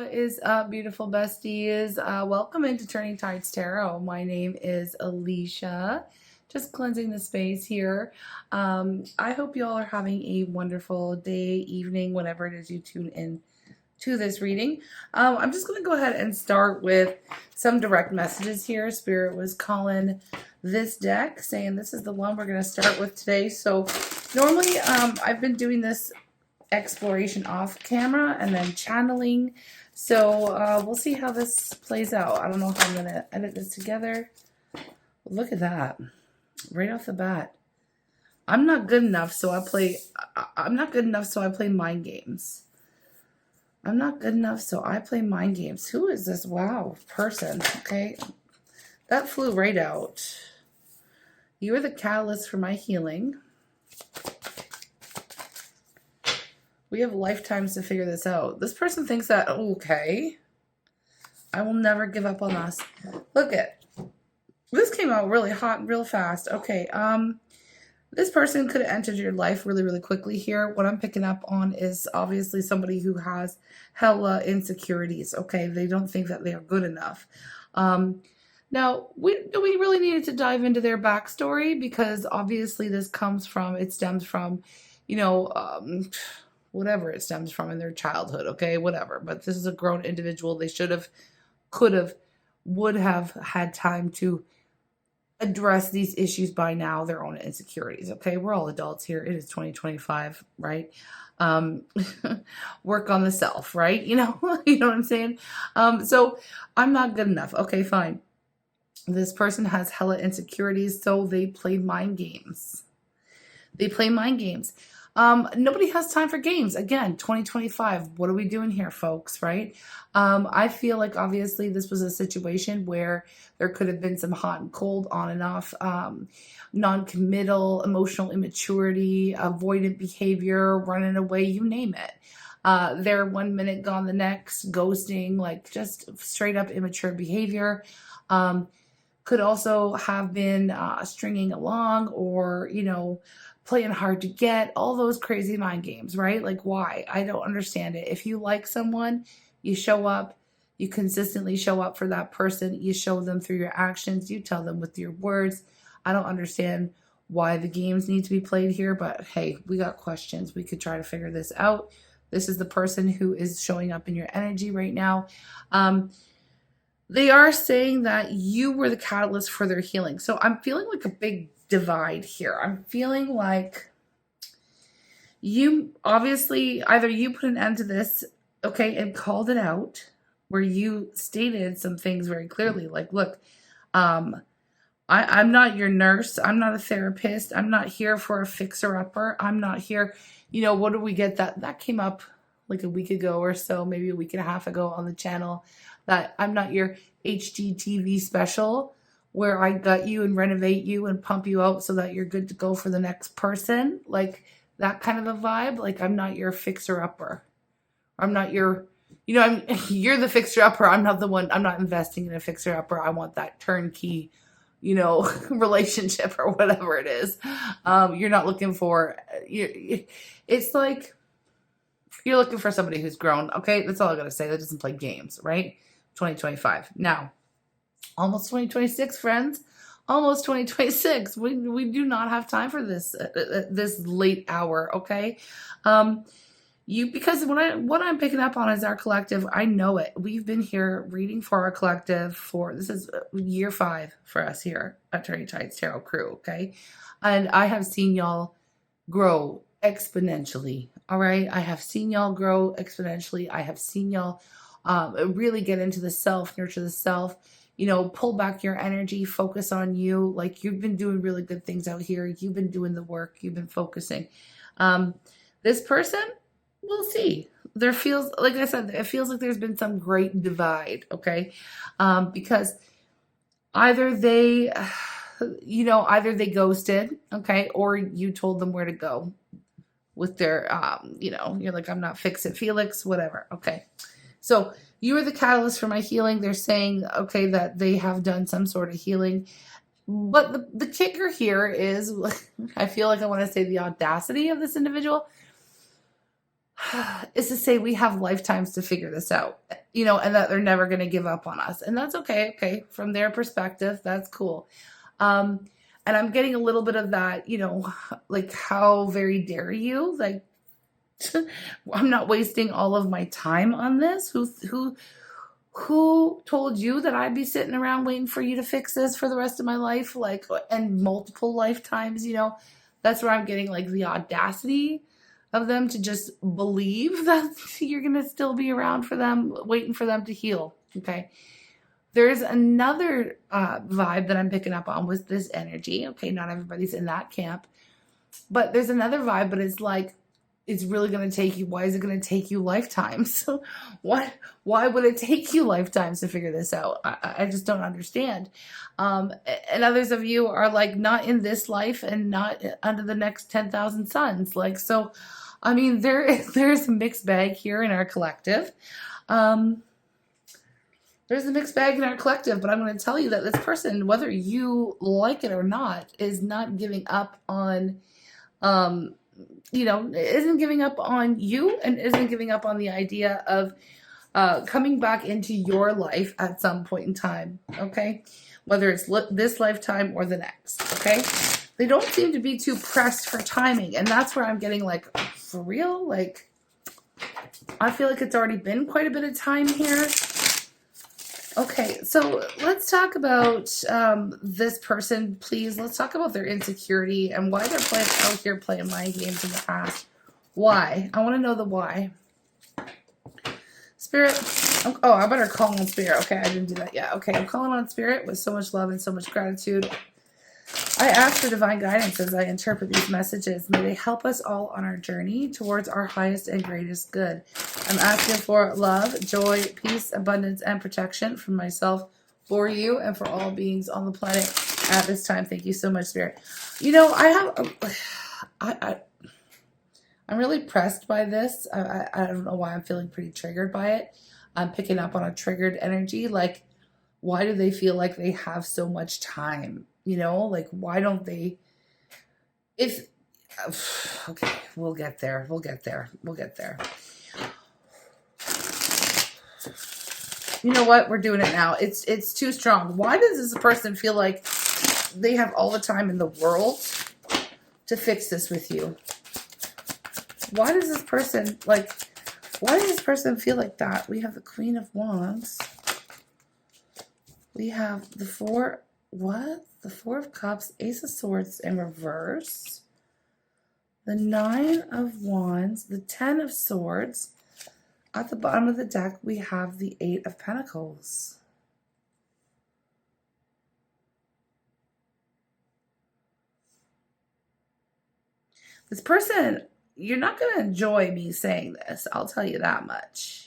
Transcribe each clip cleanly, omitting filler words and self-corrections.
What is up, beautiful besties? Welcome into Turning Tides Tarot. My name is Alicia. Just cleansing the space here. I hope you all are having a wonderful day, evening, whenever it is you tune in to this reading. I'm just going to go ahead and start with some direct messages here. Spirit was calling this deck, saying this is the one we're going to start with today. So normally I've been doing this exploration off camera and then channeling. So we'll see how this plays out. I don't know how I'm going to edit this together. Look at that. Right off the bat. I'm not good enough, so I play mind games. I'm not good enough, so I play mind games. Who is this? Wow, person. Okay. That flew right out. You are the catalyst for my healing. We have lifetimes to figure this out. This person thinks that, okay, I will never give up on us. Look at, this came out really hot, real fast. Okay, this person could have entered your life really, really quickly here. What I'm picking up on is obviously somebody who has hella insecurities, okay? They don't think that they are good enough. Now, we really needed to dive into their backstory because obviously it stems from, whatever it stems from in their childhood, okay, whatever. But this is a grown individual. They should have, could have, would have had time to address these issues by now, their own insecurities, okay? We're all adults here. It is 2025, right? Work on the self, right? You know what I'm saying? So I'm not good enough. Okay, fine. This person has hella insecurities, so they play mind games. Nobody has time for games. Again, 2025. What are we doing here, folks? Right? I feel like obviously this was a situation where there could have been some hot and cold, on and off, non-committal, emotional immaturity, avoidant behavior, running away, you name it. They're 1 minute gone the next, ghosting, like just straight up immature behavior. Could also have been stringing along or, playing hard to get, all those crazy mind games, right? Like, why? I don't understand it. If you like someone, you show up, you consistently show up for that person, you show them through your actions, you tell them with your words. I don't understand why the games need to be played here, but hey, we got questions. We could try to figure this out. This is the person who is showing up in your energy right now. They are saying that you were the catalyst for their healing. So I'm feeling like a big divide here. I'm feeling like you obviously, either you put an end to this, okay, and called it out, where you stated some things very clearly, like, look, I'm not your nurse. I'm not a therapist. I'm not here for a fixer-upper. I'm not here, what do we get? That came up like a week ago or so, maybe a week and a half ago on the channel, that I'm not your HGTV special where I gut you and renovate you and pump you out so that you're good to go for the next person. Like that kind of a vibe. Like, I'm not your fixer-upper. I'm not your, you're the fixer-upper. I'm not the one. I'm not investing in a fixer-upper. I want that turnkey, relationship or whatever it is. You're not looking for, it's like you're looking for somebody who's grown. Okay, that's all I got to say. That doesn't play games, right? 2025. Now, almost 2026, friends. Almost 2026. We do not have time for this this late hour, okay? Because what I'm picking up on is our collective. I know it. We've been here reading for our collective this is year 5 for us here at Turning Tides Tarot Crew, okay? And I have seen y'all grow exponentially, all right? I have seen y'all grow exponentially. I have seen y'all really get into the self, nurture the self, pull back your energy, focus on you. Like, you've been doing really good things out here. You've been doing the work. You've been focusing. This person, we'll see. There feels, like I said, it feels like there's been some great divide, okay? Because either they ghosted, okay, or you told them where to go with their, you're like, I'm not fix-it Felix, whatever, okay? So you are the catalyst for my healing. They're saying, okay, that they have done some sort of healing. But the kicker here is, I feel like I want to say the audacity of this individual. is to say we have lifetimes to figure this out, and that they're never going to give up on us. And that's okay. Okay. From their perspective, that's cool. Um, and I'm getting a little bit of that, like, how very dare you? Like, I'm not wasting all of my time on this. Who told you that I'd be sitting around waiting for you to fix this for the rest of my life? Like, and multiple lifetimes, that's where I'm getting like the audacity of them to just believe that you're going to still be around for them, waiting for them to heal. Okay. There's another vibe that I'm picking up on with this energy. Okay. Not everybody's in that camp, but there's another vibe, but it's like, it's really going to take you. Why is it going to take you lifetimes? Why would it take you lifetimes to figure this out? I just don't understand. And others of you are like, not in this life and not under the next 10,000 suns. Like, so, I mean, there's a mixed bag here in our collective. There's a mixed bag in our collective, but I'm going to tell you that this person, whether you like it or not, is not giving up on, isn't giving up on you and isn't giving up on the idea of coming back into your life at some point in time, okay? Whether it's this lifetime or the next, okay? They don't seem to be too pressed for timing, and that's where I'm getting like, for real? Like, I feel like it's already been quite a bit of time here. Okay, so let's talk about this person, please. Let's talk about their insecurity and why they're out here playing mind games in the past. Why? I want to know the why. Spirit. Oh, I better call on Spirit. Okay, I didn't do that yet. Okay, I'm calling on Spirit with so much love and so much gratitude. I ask for divine guidance as I interpret these messages. May they help us all on our journey towards our highest and greatest good. I'm asking for love, joy, peace, abundance, and protection from myself, for you, and for all beings on the planet at this time. Thank you so much, Spirit. I'm really pressed by this. I don't know why I'm feeling pretty triggered by it. I'm picking up on a triggered energy. Like, why do they feel like they have so much time? Like, why don't they, okay, we'll get there. You know what? We're doing it now. It's too strong. Why does this person feel like they have all the time in the world to fix this with you? Why does this person feel like that? We have the Queen of Wands. We have the Four of Cups, Ace of Swords in reverse, the Nine of Wands, the 10 of Swords. At the bottom of the deck, we have the 8 of Pentacles. This person, you're not going to enjoy me saying this. I'll tell you that much.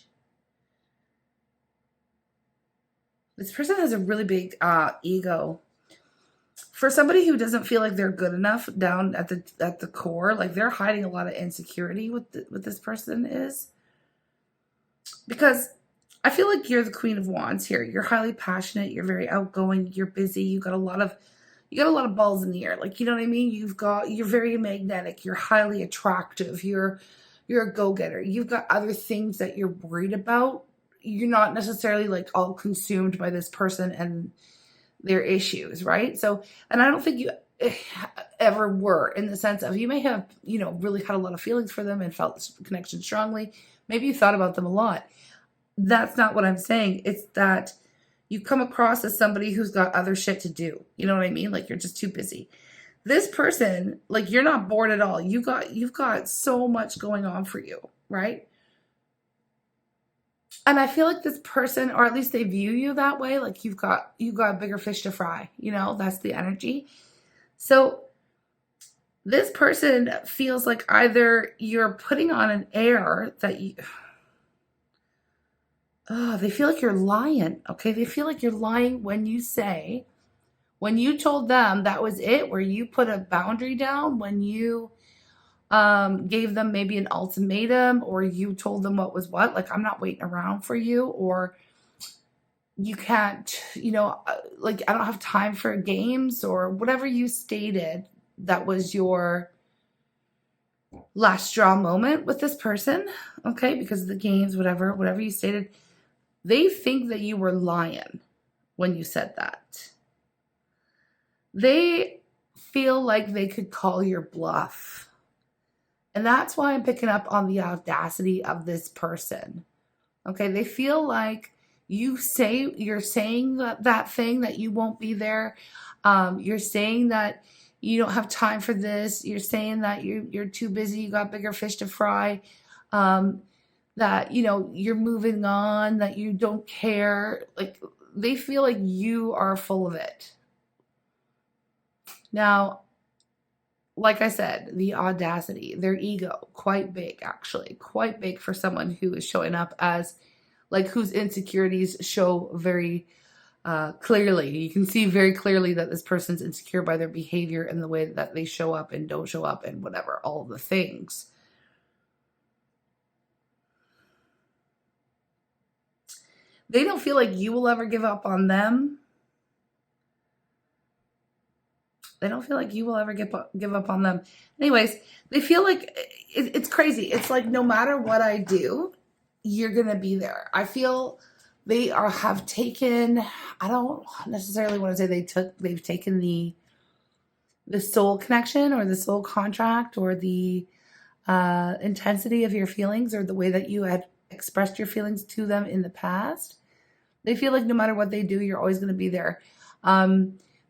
This person has a really big ego. For somebody who doesn't feel like they're good enough down at the core, like they're hiding a lot of insecurity with this person is. Because I feel like you're the Queen of Wands here. You're highly passionate. You're very outgoing. You're busy. You got a lot of balls in the air. Like, you know what I mean? You're very magnetic. You're highly attractive. You're a go-getter. You've got other things that you're worried about. You're not necessarily like all consumed by this person and their issues, right? So, and I don't think you ever were, in the sense of, you may have, really had a lot of feelings for them and felt connection strongly. Maybe you thought about them a lot. That's not what I'm saying. It's that you come across as somebody who's got other shit to do. You know what I mean? Like, you're just too busy. This person, like, you're not bored at all. You've got so much going on for you, right? And I feel like this person, or at least they view you that way, like you've got bigger fish to fry. That's the energy. So this person feels like either you're putting on an air that they feel like you're lying. Okay, they feel like you're lying when you told them that was it, where you put a boundary down, when you gave them maybe an ultimatum, or you told them what was what, like, I'm not waiting around for you, or you can't, like, I don't have time for games, or whatever you stated that was your last straw moment with this person, okay, because of the games, whatever you stated. They think that you were lying when you said that. They feel like they could call your bluff. And that's why I'm picking up on the audacity of this person. Okay, they feel like you're saying that thing that you won't be there. You're saying that you don't have time for this. You're saying that you're too busy. You got bigger fish to fry. That you're moving on. That you don't care. Like they feel like you are full of it. Now, like I said, the audacity, their ego, quite big, actually, quite big for someone who is showing up as like whose insecurities show very clearly. You can see very clearly that this person's insecure by their behavior and the way that they show up and don't show up and whatever, all the things. They don't feel like you will ever give up on them. They don't feel like you will ever give up on them. Anyways, they feel like it's crazy. It's like no matter what I do, you're going to be there. I feel they have taken, I don't necessarily want to say they've taken the soul connection or the soul contract or the intensity of your feelings or the way that you had expressed your feelings to them in the past. They feel like no matter what they do, you're always going to be there.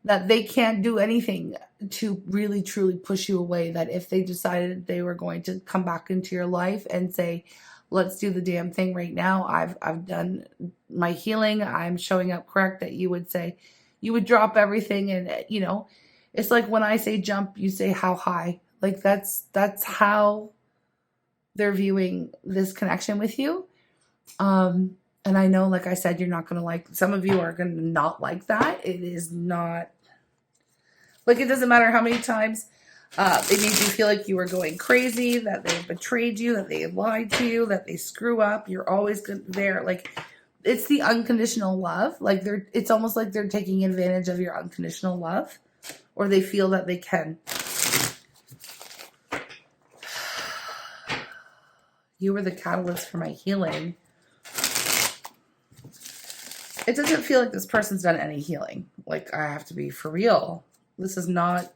That they can't do anything to really truly push you away. That if they decided they were going to come back into your life and say, let's do the damn thing right now. I've done my healing. I'm showing up correct. That you would say, you would drop everything. And, it's like when I say jump, you say how high. Like that's how they're viewing this connection with you. And I know, like I said, you're not going to like, some of you are going to not like that. It is not, like, it doesn't matter how many times it made you feel like you were going crazy, that they betrayed you, that they lied to you, that they screw up. You're always there. Like, it's the unconditional love. Like, it's almost like they're taking advantage of your unconditional love, or they feel that they can. You were the catalyst for my healing. It doesn't feel like this person's done any healing. Like, I have to be for real. This is not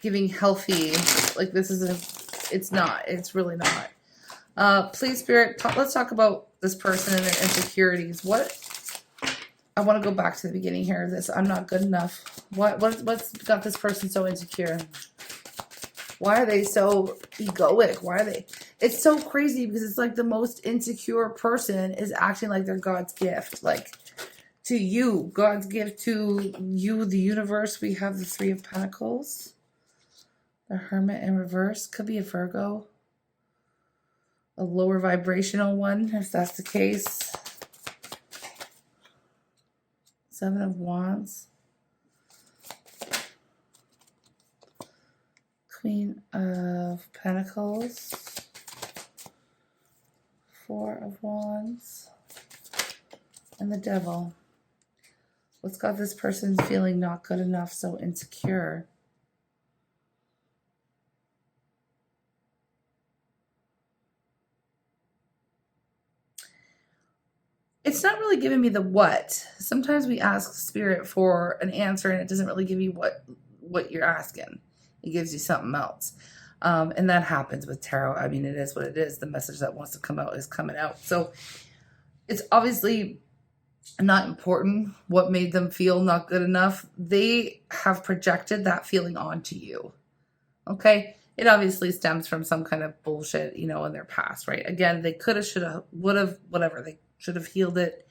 giving healthy, like it's not. It's really not. Please, Spirit, let's talk about this person and their insecurities. I want to go back to the beginning here of this. I'm not good enough. What's got this person so insecure? Why are they so egoic? Why are they? It's so crazy because it's like the most insecure person is acting like they're God's gift. Like, to you, God's gift to you, the universe. We have the Three of Pentacles. The Hermit in reverse. Could be a Virgo. A lower vibrational one, if that's the case. Seven of Wands. Queen of Pentacles. Four of Wands. And the Devil. What's got this person feeling not good enough, so insecure? It's not really giving me the what. Sometimes we ask Spirit for an answer and it doesn't really give you what you're asking. It gives you something else. And that happens with tarot. I mean, it is what it is. The message that wants to come out is coming out. So it's obviously not important what made them feel not good enough. They have projected that feeling onto you. Okay? It obviously stems from some kind of bullshit, in their past, right? Again, they could have, should have, would have, whatever. They should have healed it.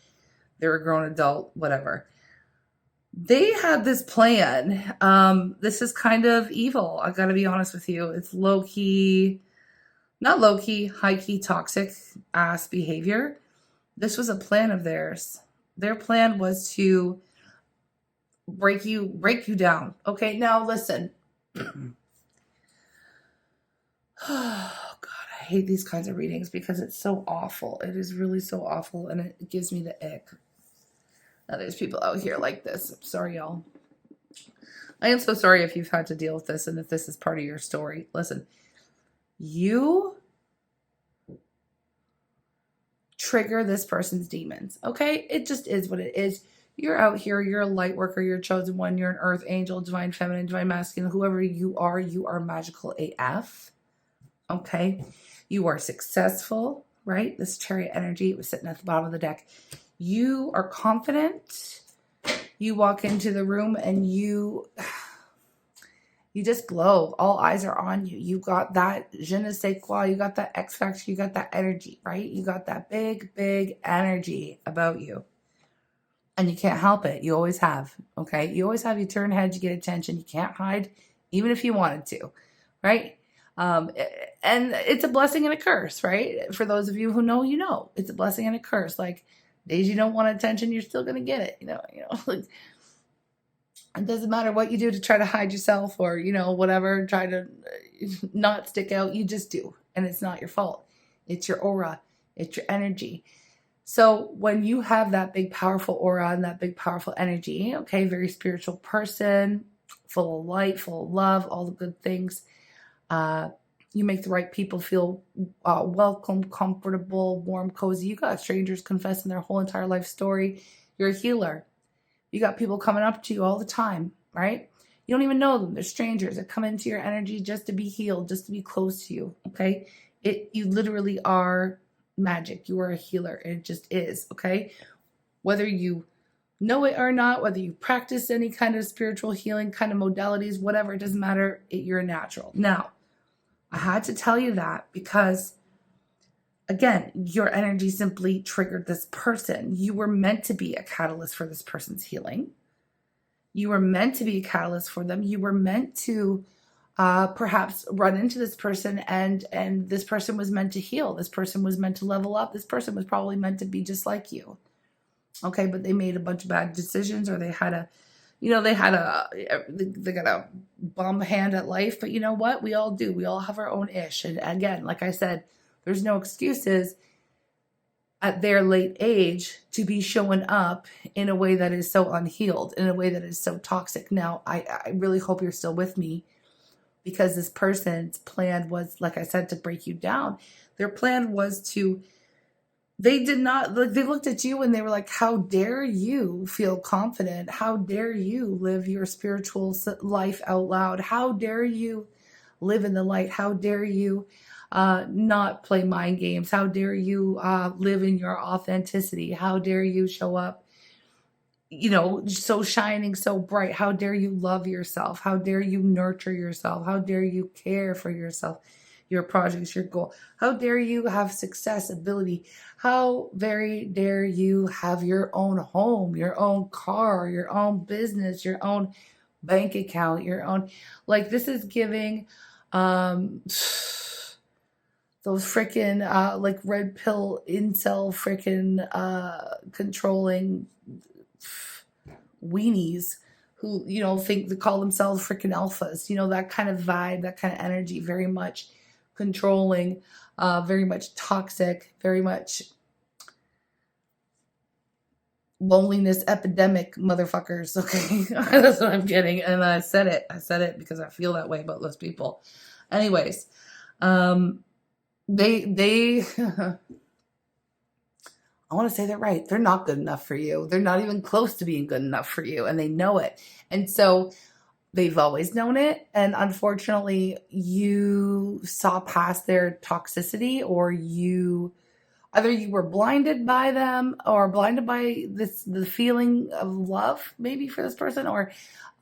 They're a grown adult, whatever. They had this plan. This is kind of evil. I got to be honest with you. It's low-key, not low-key, high-key toxic ass behavior. This was a plan of theirs. Their plan was to break you down. Okay, now listen. Oh, God, I hate these kinds of readings because it's so awful. It is really so awful, and it gives me the ick. Now, there's people out here like this. I'm sorry, y'all. I am so sorry if you've had to deal with this and if this is part of your story. Listen, You trigger this person's demons. Okay? It just is what it is. You're out here, you're a light worker, you're a chosen one, you're an earth angel, divine feminine, divine masculine, whoever you are magical AF. Okay? You are successful, right? This chariot energy was sitting at the bottom of the deck. You are confident. You walk into the room and you just glow. All eyes are on you. You got that je ne sais quoi. You got that X factor. You got that energy, right? You got that big, big energy about you. And you can't help it. You always have, okay? You always have. You turn heads, you get attention. You can't hide, even if you wanted to, right? And it's a blessing and a curse, right? For those of you who know, you know. It's a blessing and a curse. Like, days you don't want attention, you're still going to get it, you know, like, it doesn't matter what you do to try to hide yourself or, whatever, try to not stick out. You just do. And it's not your fault. It's your aura. It's your energy. So when you have that big, powerful aura and that big, powerful energy, okay, very spiritual person, full of light, full of love, all the good things, you make the right people feel welcome, comfortable, warm, cozy. You got strangers confessing their whole entire life story. You're a healer. You got people coming up to you all the time, right? You don't even know them. They're strangers that come into your energy just to be healed, just to be close to you, okay? You literally are magic. You are a healer. It just is, okay? Whether you know it or not, whether you practice any kind of spiritual healing kind of modalities, whatever, it doesn't matter. You're a natural. Now, I had to tell you that because, again, your energy simply triggered this person. You were meant to be a catalyst for this person's healing. You were meant to be a catalyst for them. You were meant to perhaps run into this person and this person was meant to heal. This person was meant to level up. This person was probably meant to be just like you. Okay, but they made a bunch of bad decisions, or they got a bum hand at life. But you know what? We all do. We all have our own ish. And again, like I said, there's no excuses at their late age to be showing up in a way that is so unhealed, in a way that is so toxic. Now, I really hope you're still with me, because this person's plan was, like I said, to break you down. Their plan was they did not, like, they looked at you and they were like, how dare you feel confident? How dare you live your spiritual life out loud? How dare you live in the light? How dare you not play mind games? How dare you live in your authenticity? How dare you show up, so shining, so bright? How dare you love yourself? How dare you nurture yourself? How dare you care for yourself, your projects, your goal? How dare you have success, ability? How very dare you have your own home, your own car, your own business, your own bank account, your own, like, this is giving those freaking like red pill incel freaking controlling weenies who think they call themselves freaking alphas, that kind of vibe, that kind of energy, very much controlling, very much toxic, very much loneliness epidemic motherfuckers. Okay. That's what I'm getting. And I said it because I feel that way about those people. Anyways, they I want to say they're right. They're not good enough for you. They're not even close to being good enough for you. And they know it. And so they've always known it. And unfortunately, you saw past their toxicity, or either you were blinded by them, or blinded by the feeling of love maybe for this person, or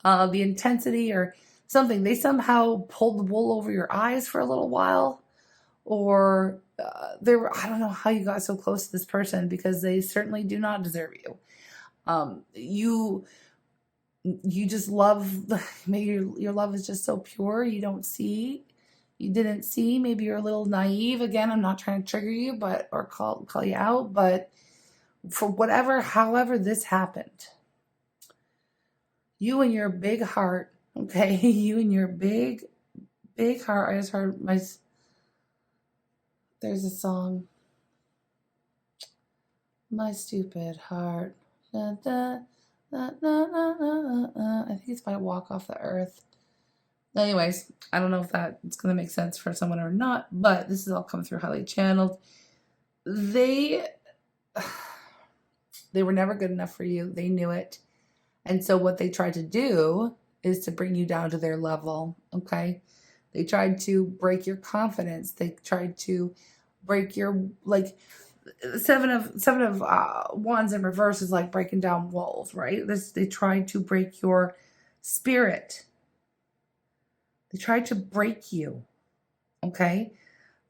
the intensity or something. They somehow pulled the wool over your eyes for a little while, or I don't know how you got so close to this person, because they certainly do not deserve you. You just love, maybe your love is just so pure. You didn't see, maybe you're a little naive. Again, I'm not trying to trigger you, or call you out, but for however this happened, you and your big heart, okay? You and your big, big heart. I just heard there's a song, My Stupid Heart. Da, da, da, da, da, da, da. I think it's by Walk Off the Earth. Anyways, I don't know if that's going to make sense for someone or not, but this is all come through highly channeled. They were never good enough for you. They knew it. And so what they tried to do is to bring you down to their level, okay? They tried to break your confidence. They tried to break your, like, seven of wands in reverse is like breaking down walls, right? They tried to break your spirit. They tried to break you, okay?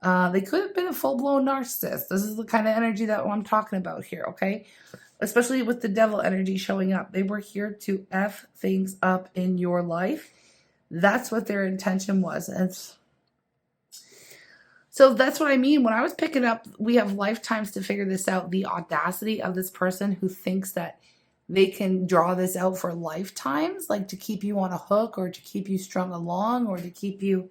They could have been a full-blown narcissist. This is the kind of energy that I'm talking about here, okay? Especially with the devil energy showing up. They were here to F things up in your life. That's what their intention was. And so that's what I mean. When I was picking up, we have lifetimes to figure this out. The audacity of this person who thinks that they can draw this out for lifetimes, like to keep you on a hook or to keep you strung along or to keep you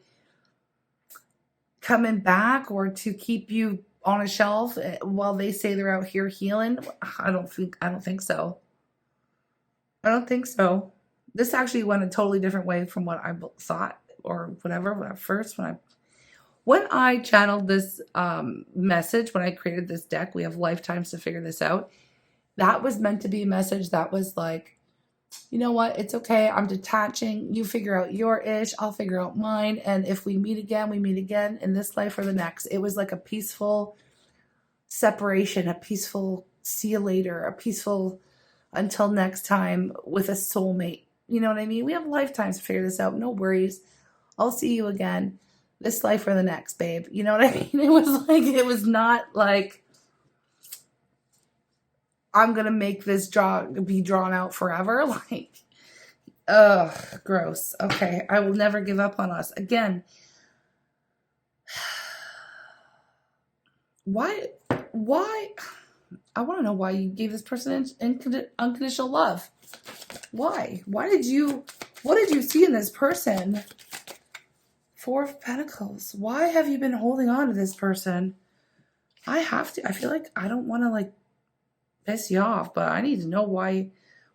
coming back or to keep you on a shelf while they say they're out here healing. I don't think so. I don't think so. This actually went a totally different way from what I thought or whatever. When I channeled this message, when I created this deck, we have lifetimes to figure this out. That was meant to be a message that was like, you know what? It's okay. I'm detaching. You figure out your ish. I'll figure out mine. And if we meet again, we meet again in this life or the next. It was like a peaceful separation, a peaceful see you later, a peaceful until next time with a soulmate. You know what I mean? We have lifetimes to figure this out. No worries. I'll see you again this life or the next, babe. You know what I mean? It was not like, I'm going to make this be drawn out forever. Like, ugh, gross. Okay, I will never give up on us. Again, why? I want to know why you gave this person unconditional love. Why? What did you see in this person? Four of Pentacles. Why have you been holding on to this person? I feel like I don't want to like piss you off, but I need to know why.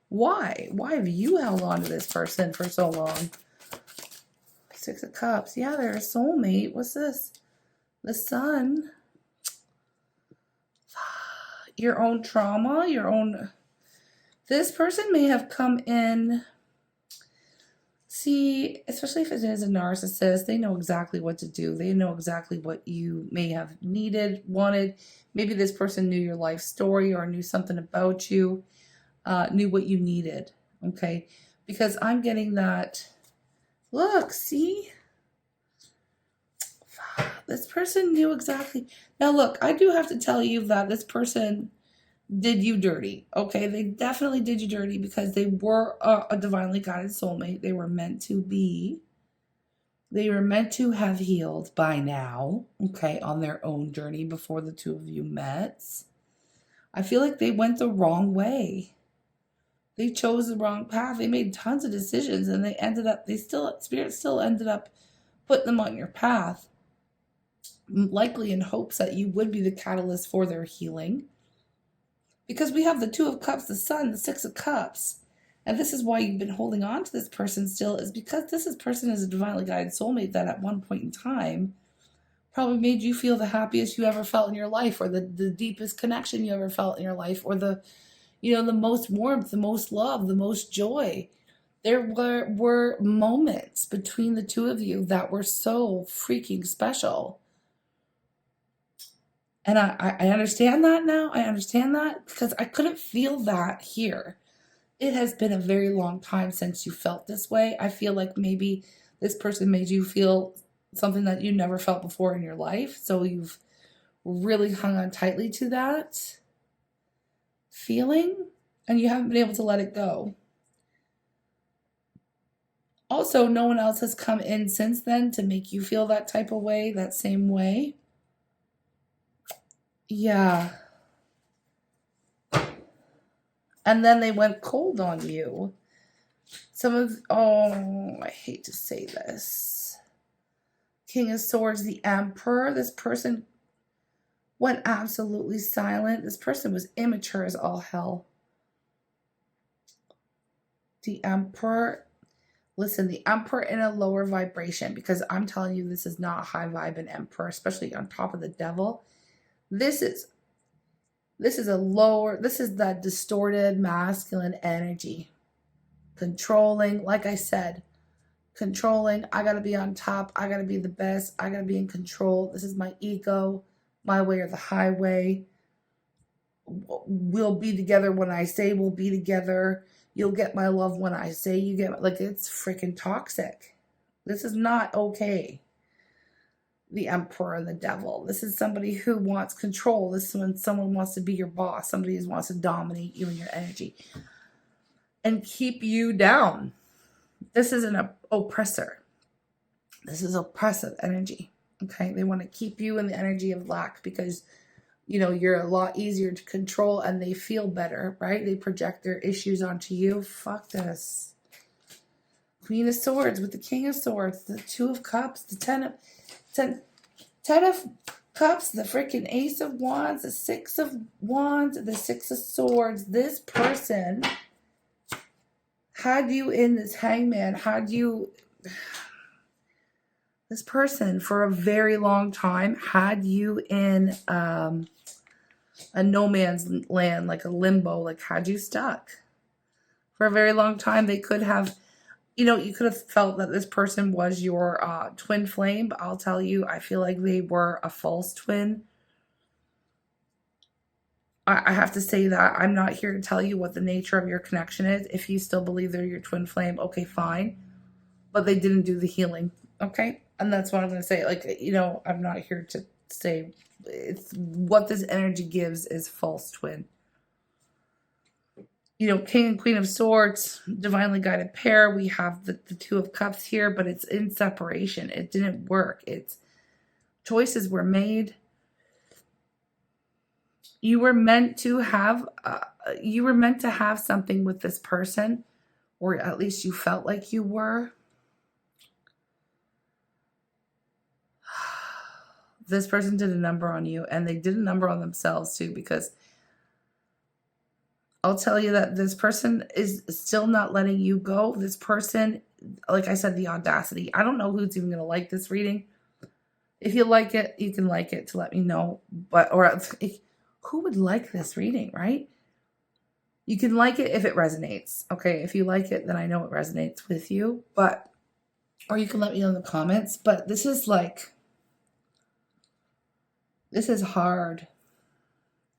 Why have you held on to this person for so long? Six of Cups. Yeah, they're a soulmate. What's this? The Sun. Your own trauma, this person may have come in. See, especially if it is a narcissist, they know exactly what to do. They know exactly what you may have needed, wanted. Maybe this person knew your life story or knew something about you, knew what you needed, okay? Because I'm getting that, look, see? This person knew exactly. Now, look, I do have to tell you that this person did you dirty, okay? They definitely did you dirty because they were a divinely guided soulmate. They were meant to be. They were meant to have healed by now, okay, on their own journey before the two of you met. I feel like they went the wrong way. They chose the wrong path. They made tons of decisions and Spirit still ended up putting them on your path, likely in hopes that you would be the catalyst for their healing. Because we have the Two of Cups, the Sun, the Six of Cups. And this is why you've been holding on to this person still, is because this person is a divinely guided soulmate that at one point in time probably made you feel the happiest you ever felt in your life, or the deepest connection you ever felt in your life, or the most warmth, the most love, the most joy. There were moments between the two of you that were so freaking special. And I understand that now. I understand that because I couldn't feel that here. It has been a very long time since you felt this way. I feel like maybe this person made you feel something that you never felt before in your life. So you've really hung on tightly to that feeling and you haven't been able to let it go. Also, no one else has come in since then to make you feel that type of way, that same way. Yeah. And then they went cold on you. I hate to say this. King of Swords, the Emperor. This person went absolutely silent. This person was immature as all hell. The Emperor. Listen, the Emperor in a lower vibration, because I'm telling you, this is not a high vibe in Emperor, especially on top of the Devil. This is a lower, this is that distorted masculine energy. Controlling, like I said, controlling. I gotta be on top. I gotta be the best. I gotta be in control. This is my ego, my way or the highway. We'll be together when I say we'll be together. You'll get my love when I say you get, like, it's freaking toxic. This is not okay. The Emperor and the Devil. This is somebody who wants control. This is when someone wants to be your boss. Somebody who wants to dominate you and your energy and keep you down. This is an oppressor. This is oppressive energy. Okay. They want to keep you in the energy of lack because, you know, you're a lot easier to control and they feel better, right? They project their issues onto you. Fuck this. Queen of Swords with the King of Swords, the Two of Cups, the Ten of Cups, the freaking Ace of Wands, the Six of Wands, the Six of Swords. This person had you in this Hangman, this person for a very long time had you in a no man's land, like a limbo, like had you stuck for a very long time. They could have, you know, you could have felt that this person was your twin flame, but I'll tell you, I feel like they were a false twin. I have to say that I'm not here to tell you what the nature of your connection is. If you still believe they're your twin flame, okay, fine. But they didn't do the healing, okay? And that's what I'm going to say. Like, you know, I'm not here to say it's what this energy gives is false twin. You know, King and Queen of Swords, divinely guided pair. We have the Two of Cups here, but it's in separation. It didn't work. It's choices were made. You were meant to have something with this person, or at least you felt like you were. This person did a number on you, and they did a number on themselves too, because I'll tell you that this person is still not letting you go. This person, like I said, the audacity. I don't know who's even going to like this reading. If you like it, you can like it to let me know. But, or who would like this reading, right? You can like it if it resonates. Okay, if you like it, then I know it resonates with you. But, or you can let me know in the comments. But this is like, this is hard.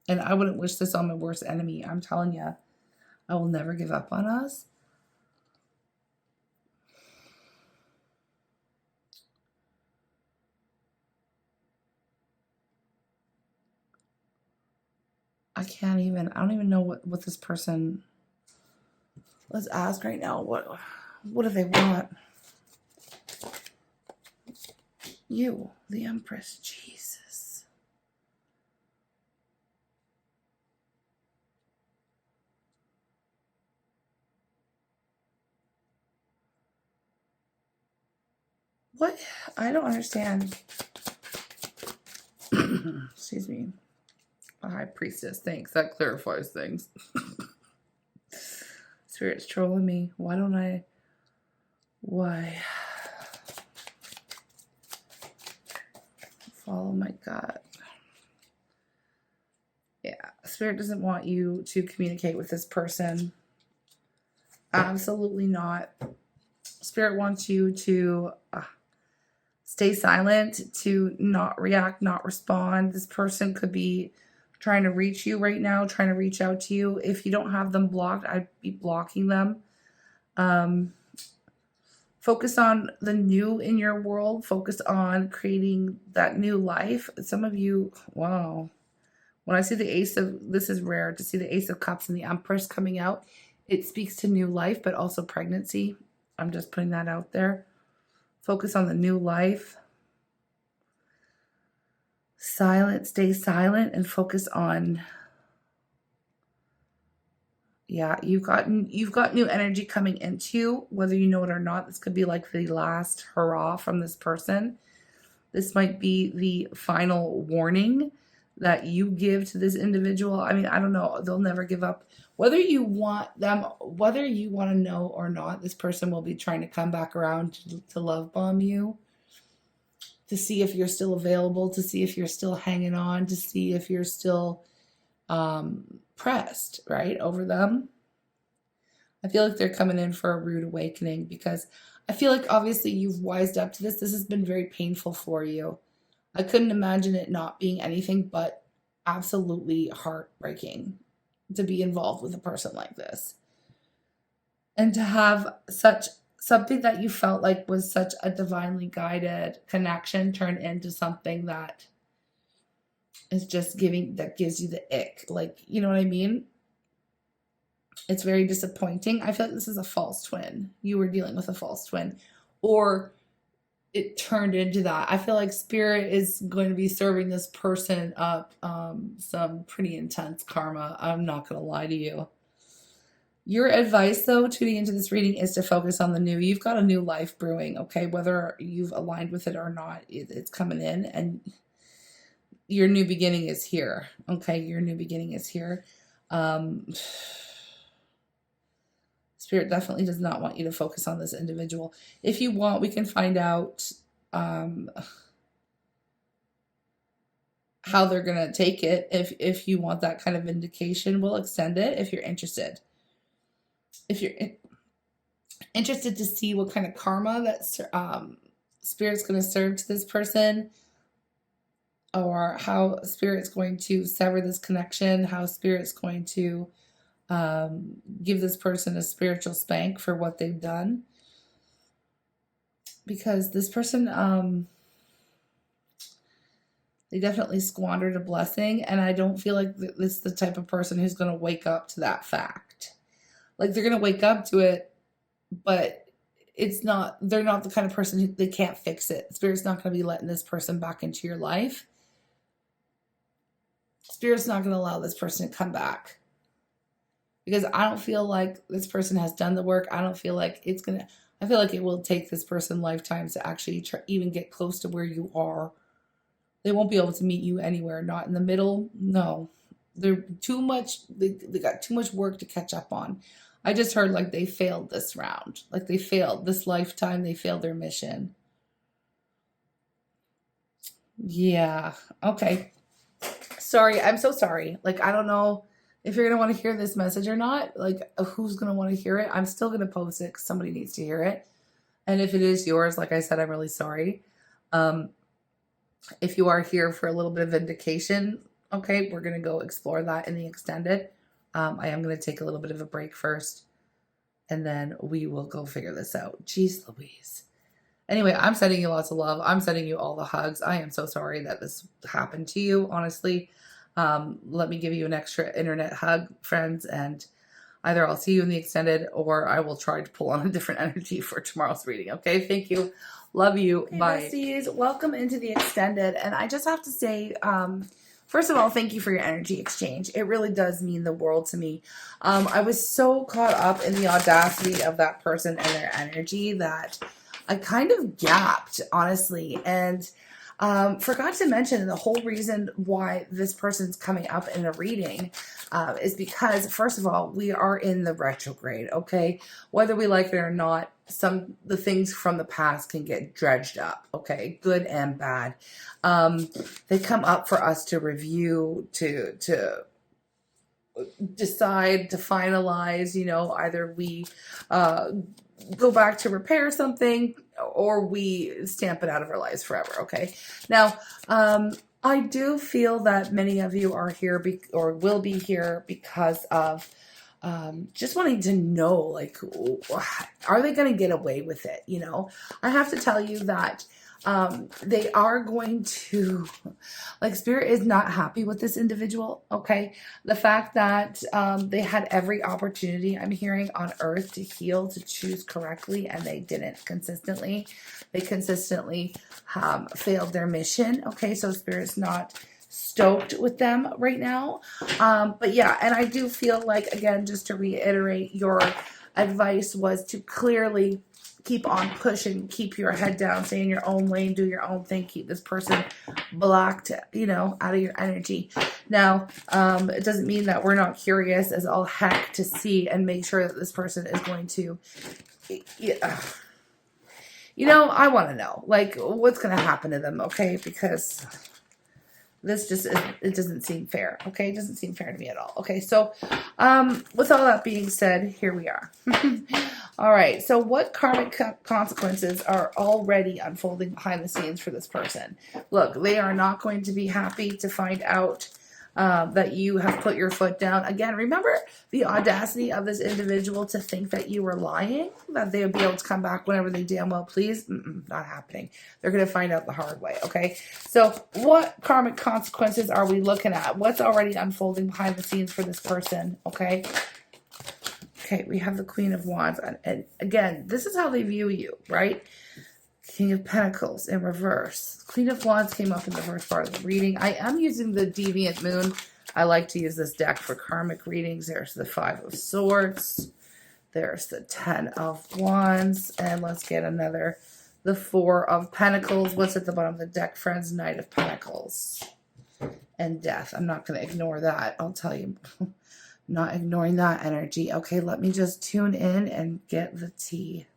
And I wouldn't wish this on my worst enemy. I'm telling you, I will never give up on us. I don't even know what this person, let's ask right now. What do they want? You, the Empress, Jesus. What? I don't understand. Excuse me. A High Priestess. Thanks. That clarifies things. Spirit's trolling me. Why? Follow my gut. Yeah. Spirit doesn't want you to communicate with this person. Absolutely not. Spirit wants you to stay silent, to not react, not respond. This person could be trying to reach you right now, trying to reach out to you. If you don't have them blocked, I'd be blocking them. Focus on the new in your world. Focus on creating that new life. Some of you, wow. When I see the Ace of, this is rare to see the Ace of Cups and the Empress coming out. It speaks to new life, but also pregnancy. I'm just putting that out there. Focus on the new life. Silent, stay silent, and focus on, yeah, you've got new energy coming into you, whether you know it or not. This could be like the last hurrah from this person. This might be the final warning that you give to this individual. I mean, I don't know. They'll never give up. Whether you want them, whether you want to know or not, this person will be trying to come back around to love bomb you, to see if you're still available, to see if you're still hanging on, to see if you're still pressed, right, over them. I feel like they're coming in for a rude awakening because I feel like obviously you've wised up to this. This has been very painful for you. I couldn't imagine it not being anything but absolutely heartbreaking to be involved with a person like this. And to have such something that you felt like was such a divinely guided connection turn into something that is just that gives you the ick. Like, you know what I mean? It's very disappointing. I feel like this is a false twin. You were dealing with a false twin, or it turned into that. I feel like spirit is going to be serving this person up some pretty intense karma. I'm not going to lie to you. Your advice, though, tuning into this reading is to focus on the new. You've got a new life brewing, okay? Whether you've aligned with it or not, it's coming in, and your new beginning is here, okay? Your new beginning is here. Spirit definitely does not want you to focus on this individual. If you want, we can find out how they're going to take it. If you want that kind of indication, we'll extend it if you're interested. If you're interested to see what kind of karma that Spirit's going to serve to this person, or how Spirit's going to sever this connection, how Spirit's going to give this person a spiritual spank for what they've done, because this person they definitely squandered a blessing, and I don't feel like this is the type of person who's going to wake up to that fact. Like, they're going to wake up to it, but they're not the kind of person who, they can't fix it. Spirit's not going to be letting this person back into your life. Spirit's not going to allow this person to come back, because I don't feel like this person has done the work. I don't feel like I feel like it will take this person lifetimes to actually even get close to where you are. They won't be able to meet you anywhere, not in the middle. No, they're too much. They got too much work to catch up on. I just heard like they failed this round. Like, they failed this lifetime. They failed their mission. Yeah. Okay. Sorry. I'm so sorry. Like, I don't know if you're going to want to hear this message or not. Like, who's going to want to hear it? I'm still going to post it because somebody needs to hear it. And if it is yours, like I said, I'm really sorry. If you are here for a little bit of vindication, okay, we're going to go explore that in the extended. I am going to take a little bit of a break first, and then we will go figure this out. Jeez Louise. Anyway, I'm sending you lots of love. I'm sending you all the hugs. I am so sorry that this happened to you, honestly. Let me give you an extra internet hug, friends, and either I'll see you in the extended, or I will try to pull on a different energy for tomorrow's reading. Okay, thank you. Love you. Hey, bye. Besties, welcome into the extended. And I just have to say, first of all, thank you for your energy exchange. It really does mean the world to me. I was so caught up in the audacity of that person and their energy that I kind of gapped, honestly, and forgot to mention the whole reason why this person's coming up in a reading is because, first of all, we are in the retrograde, okay? Whether we like it or not, the things from the past can get dredged up, okay? Good and bad. They come up for us to review, to decide, to finalize, either we go back to repair something, or we stamp it out of our lives forever, okay? Now, I do feel that many of you are here or will be here because of just wanting to know, like, are they going to get away with it? I have to tell you that they are going to, like, Spirit is not happy with this individual, okay? The fact that they had every opportunity, I'm hearing, on earth to heal, to choose correctly, and they didn't consistently. They consistently failed their mission, okay? So Spirit's not stoked with them right now. But yeah, and I do feel like, again, just to reiterate, your advice was to clearly keep on pushing, keep your head down, stay in your own lane, do your own thing, keep this person blocked, you know, out of your energy. Now, it doesn't mean that we're not curious as all heck to see and make sure that this person is going to, you know, I want to know, like, what's going to happen to them, okay? Because this just, it doesn't seem fair, okay? It doesn't seem fair to me at all, okay? So, with all that being said, here we are. All right, so what karmic consequences are already unfolding behind the scenes for this person? Look, they are not going to be happy to find out that you have put your foot down. Again, remember the audacity of this individual to think that you were lying, that they would be able to come back whenever they damn well please. Not happening. They're going to find out the hard way, okay? So what karmic consequences are we looking at? What's already unfolding behind the scenes for this person, okay? Okay, we have the Queen of Wands. And again, this is how they view you, right? King of Pentacles in reverse. Queen of Wands came up in the first part of the reading. I am using the Deviant Moon. I like to use this deck for karmic readings. There's the Five of Swords. There's the Ten of Wands. And let's get another, the Four of Pentacles. What's at the bottom of the deck, friends? Knight of Pentacles. And Death. I'm not going to ignore that. I'll tell you. Not ignoring that energy. Okay, let me just tune in and get the tea.